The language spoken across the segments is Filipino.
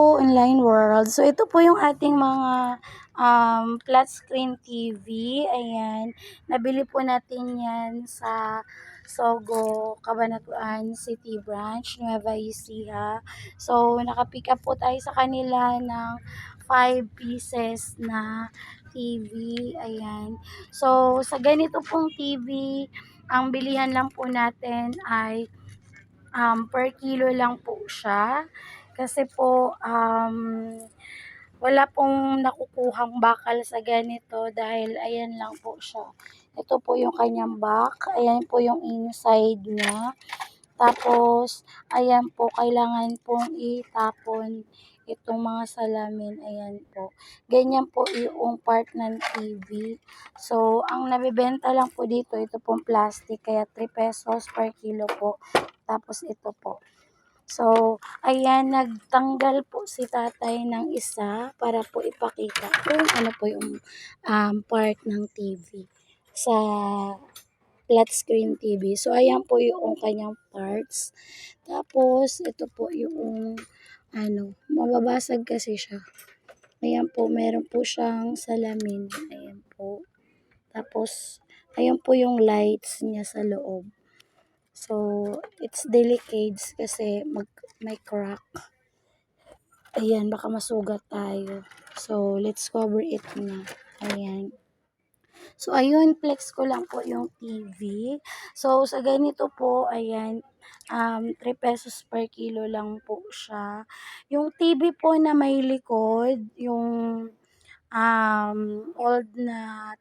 po, online world. So, ito po yung ating mga flat screen TV. Ayan. Nabili po natin yan sa Sogo, Cabanatuan City Branch, Nueva Ecija. So, nakapick up po tayo sa kanila ng 5 pieces na TV. Ayan. So, sa ganito pong TV, ang bilihan lang po natin ay per kilo lang po siya. Kasi po, wala pong nakukuhang bakal sa ganito dahil ayan lang po siya. Ito po yung kanyang back. Ayan po yung inside niya. Tapos, ayan po, kailangan pong itapon itong mga salamin. Ayan po. Ganyan po yung part ng TV. So, ang nabibenta lang po dito, ito pong plastic. Kaya 3 pesos per kilo po. Tapos ito po. So, ayan, nagtanggal po si tatay ng isa para po ipakita kung ano po yung part ng TV sa flat screen TV. So, ayan po yung kanyang parts. Tapos, ito po yung mababasag kasi siya. Ayan po, meron po siyang salamin. Ayan po. Tapos, ayan po yung lights niya sa loob. So, it's delicate kasi may crack. Ayan, baka masugat tayo. So, let's cover it na. Ayan. So, ayun, flex ko lang po yung TV. So, sa ganito po, ayan, 3 pesos per kilo lang po siya. Yung TV po na may likod, yung old na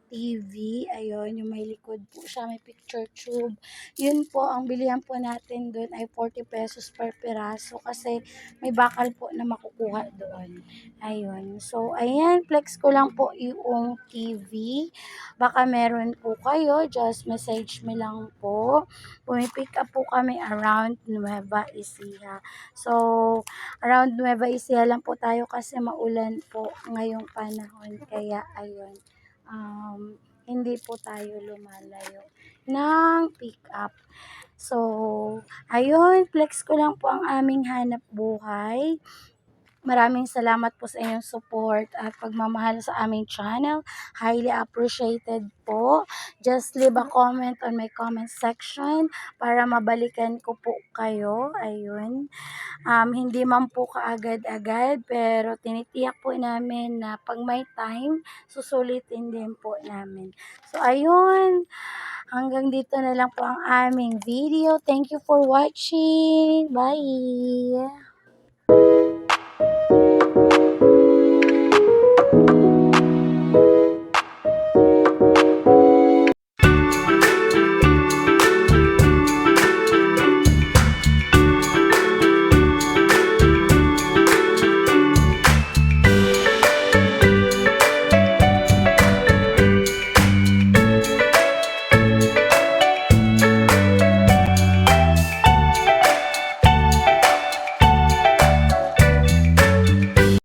TV, ayun, yung may likod po siya, may picture tube. Yun po, ang bilihan po natin doon ay 40 pesos per piraso kasi may bakal po na makukuha doon. Ayun. So, ayan, flex ko lang po yung TV. Baka meron po kayo, just message me lang po. Pumipick up po kami around Nueva Ecija. So, around Nueva Ecija lang po tayo kasi maulan po ngayong panahon. Kaya, ayun. Hindi po tayo lumalayo ng pick up. So, ayun, flex ko lang po ang aming hanap buhay. Maraming salamat po sa inyong support at pagmamahal sa aming channel. Highly appreciated po. Just leave a comment on my comment section para mabalikan ko po kayo. Ayun. Hindi man po kaagad-agad pero tinitiyak po namin na pag may time, susulitin din po namin. So, ayun. Hanggang dito na lang po ang aming video. Thank you for watching. Bye!